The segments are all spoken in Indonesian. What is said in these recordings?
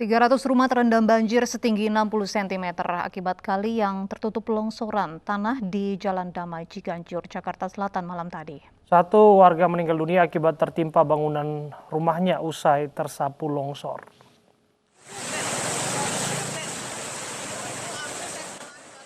300 rumah terendam banjir setinggi 60 cm akibat kali yang tertutup longsoran tanah di Jalan Damai Ciganjur, Jakarta Selatan malam tadi. Satu warga meninggal dunia akibat tertimpa bangunan rumahnya usai tersapu longsor.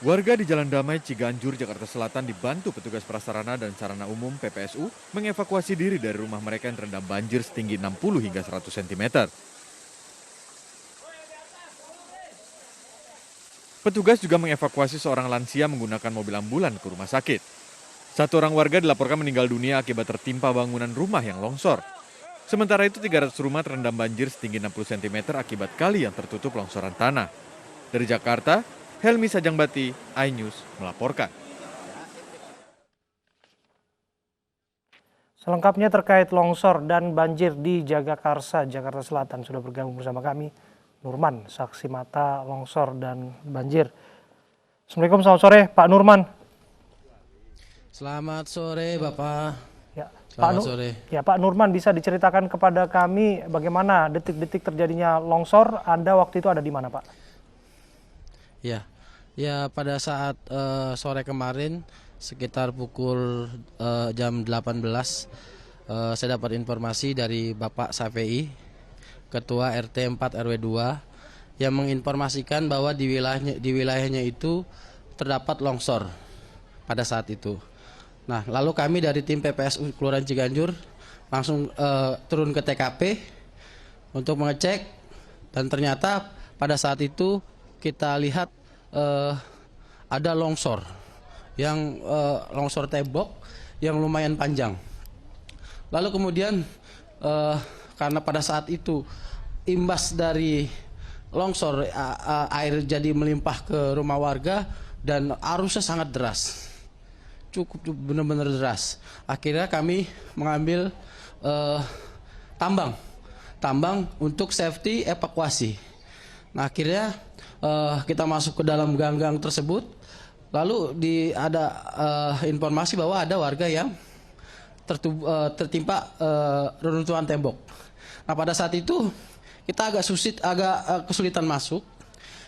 Warga di Jalan Damai Ciganjur, Jakarta Selatan dibantu petugas prasarana dan sarana umum PPSU mengevakuasi diri dari rumah mereka yang terendam banjir setinggi 60 hingga 100 cm. Petugas juga mengevakuasi seorang lansia menggunakan mobil ambulan ke rumah sakit. Satu orang warga dilaporkan meninggal dunia akibat tertimpa bangunan rumah yang longsor. Sementara itu 300 rumah terendam banjir setinggi 60 cm akibat kali yang tertutup longsoran tanah. Dari Jakarta, Helmi Sajangbati, iNews melaporkan. Selengkapnya terkait longsor dan banjir di Jagakarsa, Jakarta Selatan sudah bergabung bersama kami Nurman, saksi mata longsor dan banjir. Assalamualaikum, selamat sore Pak Nurman. Selamat sore Bapak. Ya, Selamat sore. Ya, Pak Nurman, bisa diceritakan kepada kami bagaimana detik-detik terjadinya longsor? Anda waktu itu ada di mana, Pak? Ya pada saat sore kemarin sekitar pukul jam 18 saya dapat informasi dari Bapak Safei, Ketua RT 4 RW 2, yang menginformasikan bahwa di wilayahnya itu terdapat longsor pada saat itu. Nah, lalu kami dari tim PPSU Kelurahan Ciganjur langsung turun ke TKP untuk mengecek, dan ternyata pada saat itu kita lihat ada longsor yang longsor tembok yang lumayan panjang. Lalu kemudian karena pada saat itu imbas dari longsor air jadi melimpah ke rumah warga dan arusnya sangat deras, cukup benar-benar deras. Akhirnya kami mengambil tambang untuk safety evakuasi. Nah, akhirnya kita masuk ke dalam gang-gang tersebut. Lalu ada informasi bahwa ada warga yang tertimpa reruntuhan tembok. Nah, pada saat itu kita agak kesulitan masuk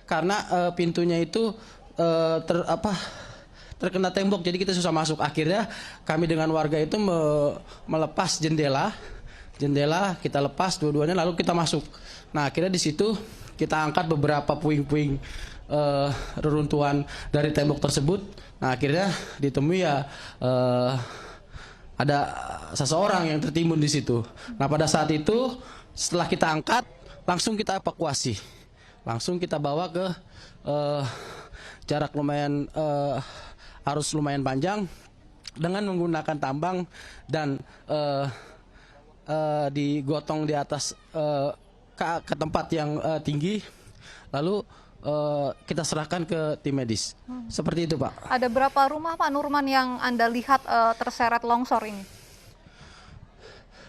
karena pintunya itu terkena tembok, jadi kita susah masuk. Akhirnya kami dengan warga itu melepas jendela kita lepas dua-duanya, lalu kita masuk. Nah, akhirnya di situ kita angkat beberapa puing-puing reruntuhan dari tembok tersebut. Nah, akhirnya ditemui ada seseorang yang tertimbun di situ. Nah, pada saat itu setelah kita angkat, langsung kita evakuasi, langsung kita bawa ke jarak lumayan arus lumayan panjang dengan menggunakan tambang dan digotong di atas ke tempat yang tinggi, lalu kita serahkan ke tim medis. Seperti itu, Pak. Ada berapa rumah, Pak Nurman, yang Anda lihat terseret longsor ini?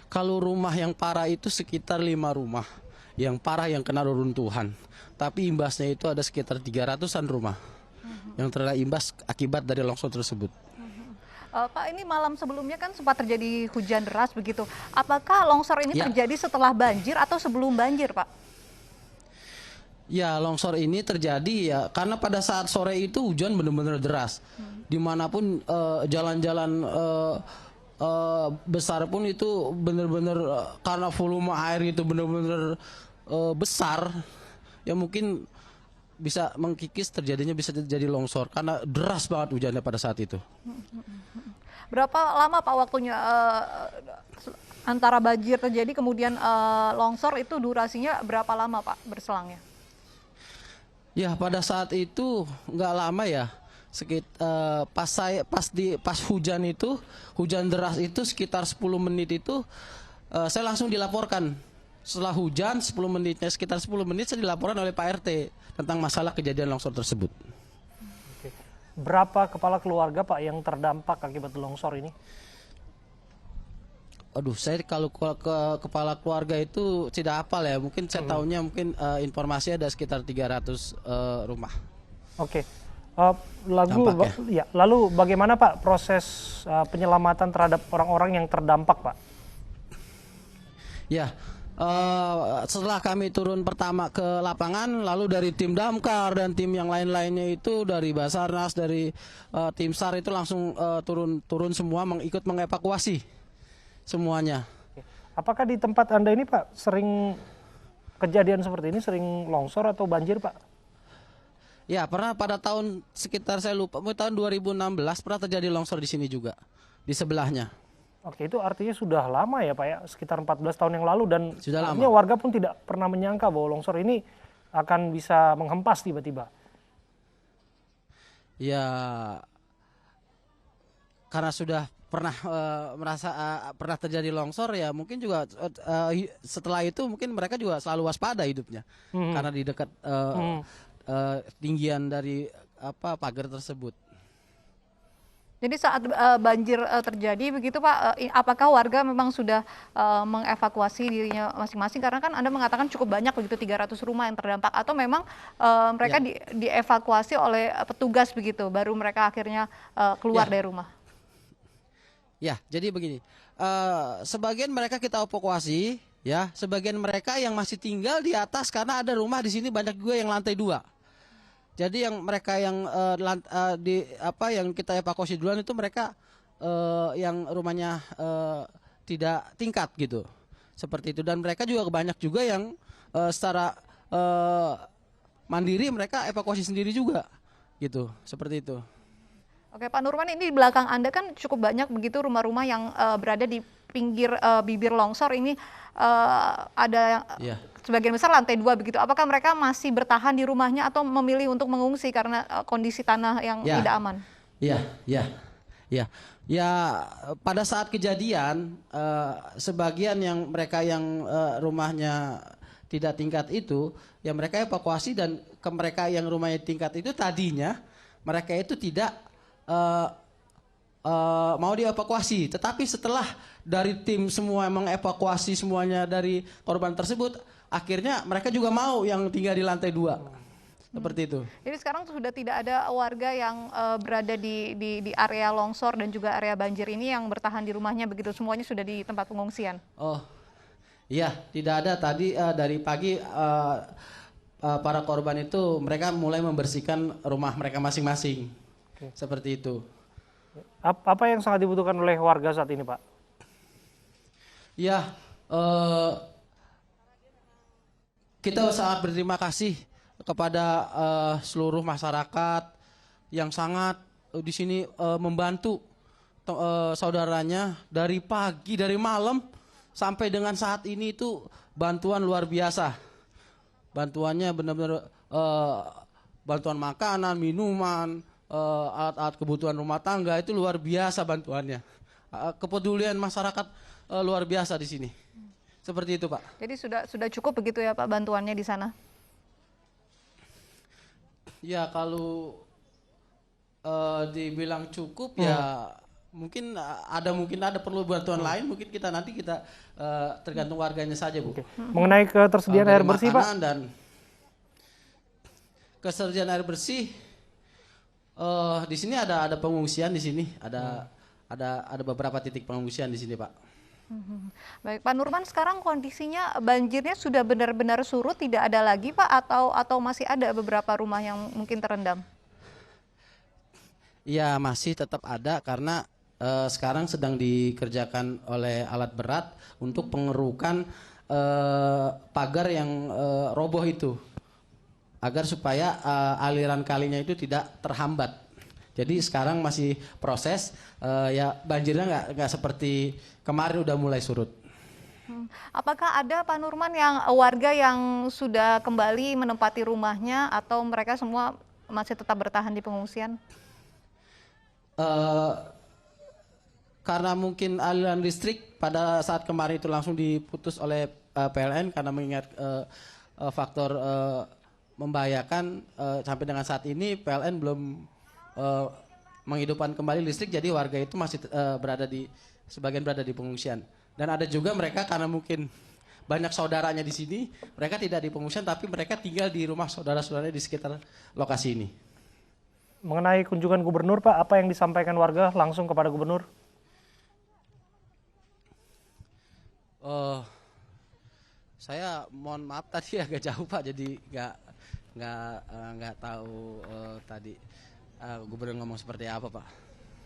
Kalau rumah yang parah itu sekitar 5 rumah yang parah yang kena reruntuhan. Tapi imbasnya itu ada sekitar 300-an rumah yang terkena imbas akibat dari longsor tersebut. Pak, ini malam sebelumnya kan sempat terjadi hujan deras begitu. Apakah longsor ini terjadi setelah banjir atau sebelum banjir, Pak? Ya, longsor ini terjadi ya karena pada saat sore itu hujan benar-benar deras. Dimanapun jalan-jalan besar pun itu benar-benar karena volume air itu benar-benar besar, ya mungkin bisa mengkikis terjadinya bisa terjadi longsor karena deras banget hujannya pada saat itu. Berapa lama, Pak, waktunya antara banjir terjadi kemudian longsor itu durasinya berapa lama, Pak, berselangnya? Ya, pada saat itu nggak lama ya, pas hujan itu, hujan deras itu sekitar 10 menit itu saya langsung dilaporkan. Setelah hujan 10 menitnya, sekitar 10 menit saya dilaporkan oleh Pak RT tentang masalah kejadian longsor tersebut. Oke. Berapa kepala keluarga, Pak, yang terdampak akibat longsor ini? Aduh, saya kalau ke kepala keluarga itu tidak hafal ya. Mungkin saya tahunya mungkin informasi ada sekitar 300 rumah. Oke. Lalu bagaimana, Pak, proses penyelamatan terhadap orang-orang yang terdampak, Pak? Ya, Setelah kami turun pertama ke lapangan, lalu dari tim damkar dan tim yang lain-lainnya itu dari Basarnas, dari tim SAR itu langsung turun semua ikut mengevakuasi semuanya. Apakah di tempat Anda ini Pak sering kejadian seperti ini, sering longsor atau banjir Pak? Ya, pernah pada tahun sekitar saya lupa, tahun 2016 pernah terjadi longsor di sini juga, di sebelahnya. Oke, itu artinya sudah lama ya Pak ya, sekitar 14 tahun yang lalu, dan Sudah artinya lama. warga pun tidak pernah menyangka bahwa longsor ini akan bisa menghempas tiba-tiba. Ya, karena sudah pernah pernah terjadi longsor ya, mungkin juga setelah itu mungkin mereka juga selalu waspada hidupnya, karena di dekat tinggian dari pagar tersebut. Jadi saat banjir terjadi begitu Pak, apakah warga memang sudah mengevakuasi dirinya masing-masing? Karena kan Anda mengatakan cukup banyak begitu 300 rumah yang terdampak, atau memang mereka dievakuasi oleh petugas begitu, baru mereka akhirnya keluar dari rumah? Ya, jadi begini, sebagian mereka kita evakuasi, ya, sebagian mereka yang masih tinggal di atas karena ada rumah di sini banyak juga yang lantai 2. Jadi yang mereka yang yang kita evakuasi duluan itu mereka yang rumahnya tidak tingkat gitu, seperti itu. Dan mereka juga banyak juga yang secara mandiri mereka evakuasi sendiri juga, gitu, seperti itu. Oke Pak Nurman, ini di belakang Anda kan cukup banyak begitu rumah-rumah yang berada di pinggir bibir longsor ini, ada sebagian besar lantai 2 begitu. Apakah mereka masih bertahan di rumahnya atau memilih untuk mengungsi karena kondisi tanah yang tidak aman? Ya, pada saat kejadian sebagian yang mereka yang rumahnya tidak tingkat itu, ya mereka evakuasi, dan ke mereka yang rumahnya tingkat itu tadinya mereka itu tidak mau dievakuasi, tetapi setelah dari tim semua mengevakuasi semuanya dari korban tersebut, akhirnya mereka juga mau yang tinggal di lantai 2, seperti itu. Jadi sekarang sudah tidak ada warga yang berada di area longsor dan juga area banjir ini yang bertahan di rumahnya begitu, semuanya sudah di tempat pengungsian? Oh iya, tidak ada. Tadi dari pagi para korban itu mereka mulai membersihkan rumah mereka masing-masing. Seperti itu. Apa yang sangat dibutuhkan oleh warga saat ini Pak? Ya, kita sangat berterima kasih kepada seluruh masyarakat yang sangat di sini membantu saudaranya dari pagi, dari malam sampai dengan saat ini. Itu bantuan luar biasa. Bantuannya benar-benar bantuan makanan, minuman, alat-alat kebutuhan rumah tangga, itu luar biasa bantuannya. Kepedulian masyarakat luar biasa di sini. Seperti itu Pak. Jadi sudah cukup begitu ya Pak bantuannya di sana? Ya, kalau dibilang cukup ya mungkin ada perlu bantuan lain, mungkin nanti kita tergantung warganya saja Bu. Mengenai ketersediaan air bersih Pak? Dan ketersediaan air bersih, di sini ada pengungsian di sini, ada beberapa titik pengungsian di sini Pak. Baik Pak Nurman, sekarang kondisinya banjirnya sudah benar-benar surut, tidak ada lagi Pak, atau masih ada beberapa rumah yang mungkin terendam? Ya, masih tetap ada, karena sekarang sedang dikerjakan oleh alat berat untuk pengerukan pagar yang roboh itu, agar supaya aliran kalinya itu tidak terhambat. Jadi sekarang masih proses, ya banjirnya nggak seperti kemarin udah mulai surut. Apakah ada Pak Nurman warga yang sudah kembali menempati rumahnya, atau mereka semua masih tetap bertahan di pengungsian? Karena mungkin aliran listrik pada saat kemarin itu langsung diputus oleh PLN karena mengingat faktor membahayakan, sampai dengan saat ini PLN belum menghidupkan kembali listrik, jadi warga itu masih sebagian berada di pengungsian. Dan ada juga mereka karena mungkin banyak saudaranya di sini, mereka tidak di pengungsian tapi mereka tinggal di rumah saudara-saudaranya di sekitar lokasi ini. Mengenai kunjungan gubernur Pak, apa yang disampaikan warga langsung kepada gubernur? Saya mohon maaf tadi agak jauh Pak, jadi nggak tahu tadi gubernur ngomong seperti apa Pak.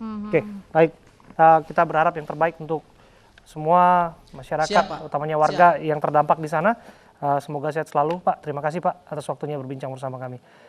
Oke, baik. Kita berharap yang terbaik untuk semua masyarakat, Siap, Pak. utamanya warga yang terdampak di sana. Semoga sehat selalu, Pak. Terima kasih, Pak, atas waktunya berbincang bersama kami.